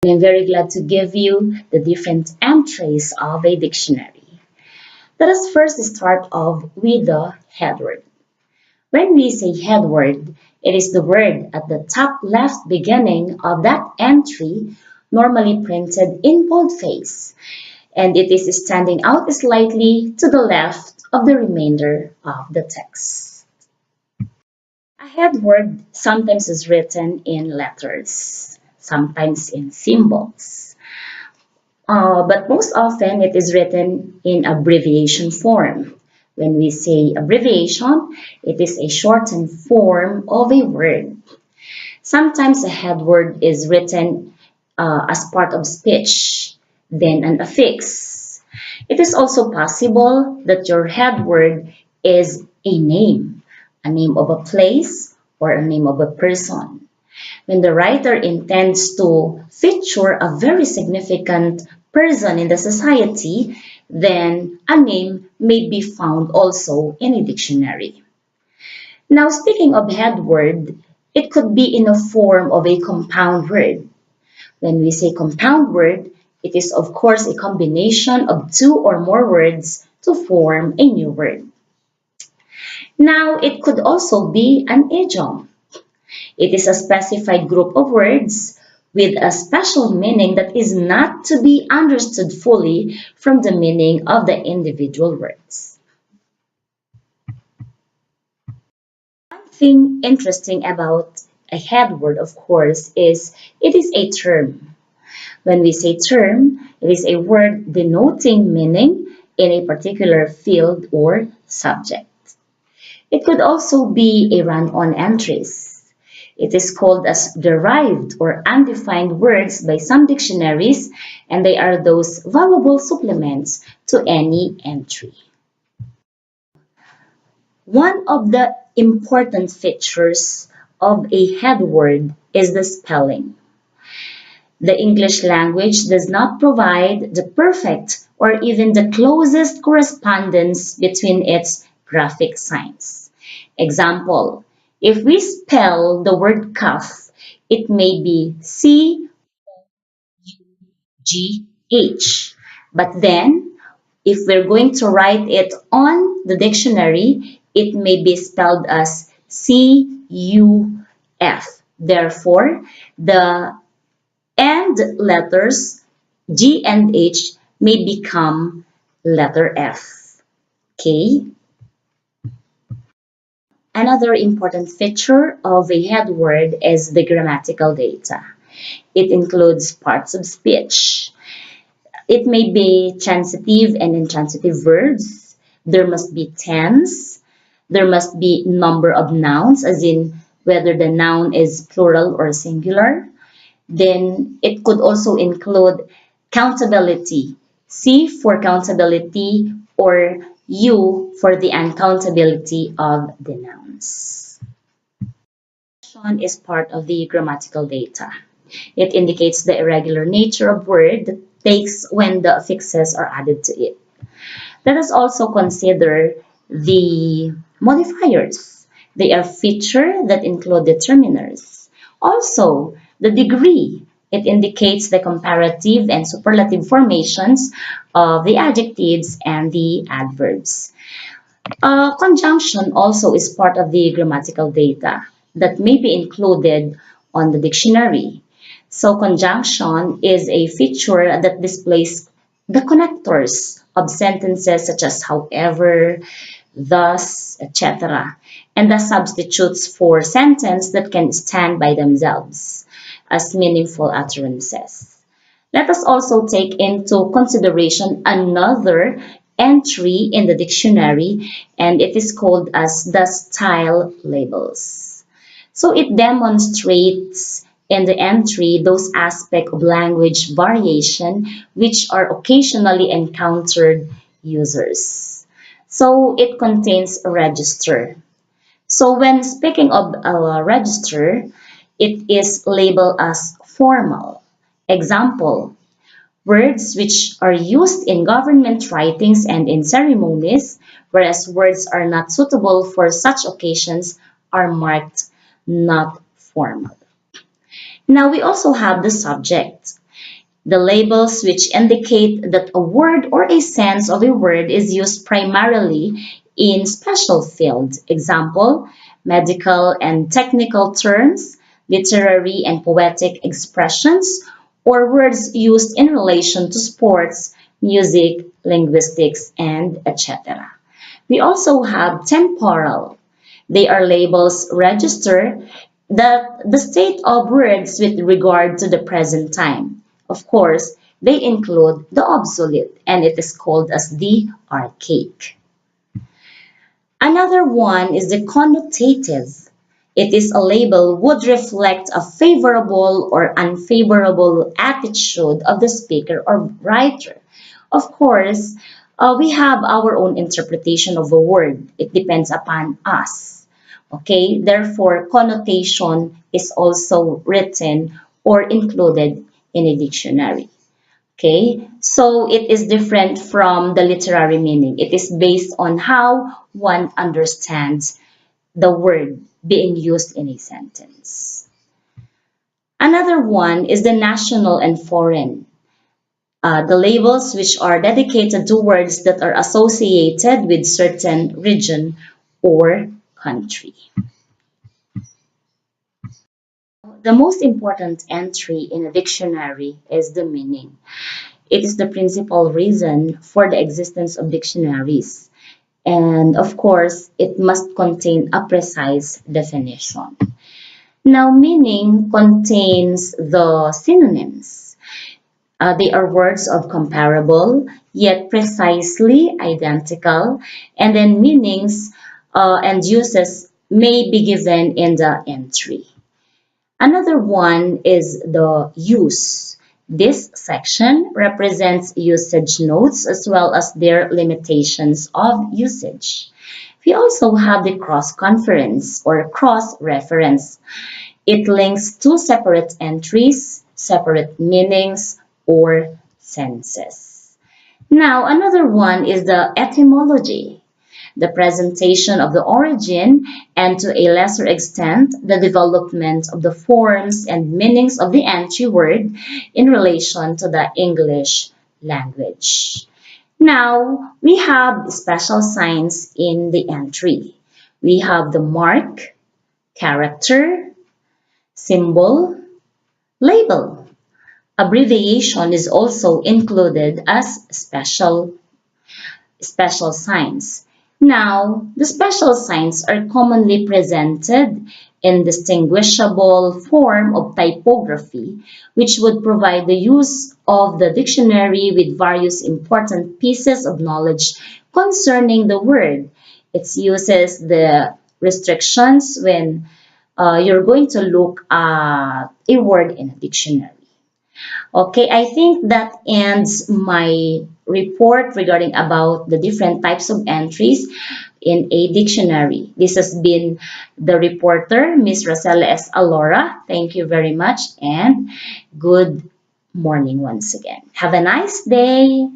I'm very glad to give you the different entries of a dictionary. Let us first start off with the head word. When we say head word, it is the word at the top left beginning of that entry, normally printed in boldface, and it is standing out slightly to the left of the remainder of the text. A head word sometimes is written in letters, sometimes in symbols. But most often it is written in abbreviation form. When we say abbreviation, it is a shortened form of a word. Sometimes a head word is written as part of speech, then an affix. It is also possible that your head word is a name of a place, or a name of a person. When the writer intends to feature a very significant person in the society, then a name may be found also in a dictionary. Now, speaking of head word, it could be in a form of a compound word. When we say compound word, it is of course a combination of two or more words to form a new word. Now, it could also be an idiom. It is a specified group of words with a special meaning that is not to be understood fully from the meaning of the individual words. One thing interesting about a head word, of course, is it is a term. When we say term, it is a word denoting meaning in a particular field or subject. It could also be a run-on entries. It is called as derived or undefined words by some dictionaries, and they are those valuable supplements to any entry. One of the important features of a head word is the spelling. The English language does not provide the perfect or even the closest correspondence between its graphic signs. Example, if we spell the word cuff, it may be CUGH. But then, if we're going to write it on the dictionary, it may be spelled as CUF. Therefore, the end letters G and H may become letter F. Okay? Another important feature of a head word is the grammatical data. It includes parts of speech. It may be transitive and intransitive verbs. There must be tense. There must be number of nouns, as in whether the noun is plural or singular. Then it could also include countability. C for countability, or U for the uncountability of the nouns. Is part of the grammatical data. It indicates the irregular nature of word that takes when the affixes are added to it. Let us also consider the modifiers. They are features that include determiners. Also, the degree. It indicates the comparative and superlative formations of the adjectives and the adverbs. Conjunction also is part of the grammatical data that may be included on the dictionary. So conjunction is a feature that displays the connectors of sentences such as however, thus, etc., and the substitutes for sentence that can stand by themselves as meaningful utterances. Let us also take into consideration another entry in the dictionary, and it is called as the style labels. So it demonstrates in the entry those aspects of language variation which are occasionally encountered users. So it contains a register. So when speaking of a register, it is labeled as formal. Example, words which are used in government writings and in ceremonies, whereas words are not suitable for such occasions, are marked not formal. Now we also have the subject. The labels which indicate that a word or a sense of a word is used primarily in special fields. Example, medical and technical terms, literary and poetic expressions, or words used in relation to sports, music, linguistics, and etc. We also have temporal. They are labels register the state of words with regard to the present time. Of course, they include the obsolete, and it is called as the archaic. Another one is the connotative. It is a label would reflect a favorable or unfavorable attitude of the speaker or writer. Of course, we have our own interpretation of a word. It depends upon us. Okay, therefore, connotation is also written or included in a dictionary. Okay, so it is different from the literary meaning. It is based on how one understands the word being used in a sentence. Another one is the national and foreign. The labels which are dedicated to words that are associated with certain region or country. The most important entry in a dictionary is the meaning. It is the principal reason for the existence of dictionaries. And of course, it must contain a precise definition. Now, meaning contains the synonyms. They are words of comparable, yet precisely identical, and then meanings and uses may be given in the entry. Another one is the use. This section represents usage notes as well as their limitations of usage. We also have the cross-conference or cross-reference. It links two separate entries, separate meanings, or senses. Now, another one is the etymology, the presentation of the origin, and to a lesser extent, the development of the forms and meanings of the entry word in relation to the English language. Now, we have special signs in the entry. We have the mark, character, symbol, label. Abbreviation is also included as special signs. Now, the special signs are commonly presented in distinguishable form of typography, which would provide the use of the dictionary with various important pieces of knowledge concerning the word. It uses the restrictions when you're going to look at a word in a dictionary. Okay, I think that ends my report regarding about the different types of entries in a dictionary. This has been the reporter, Miss Rosella S. Alora. Thank you very much and good morning once again. Have a nice day.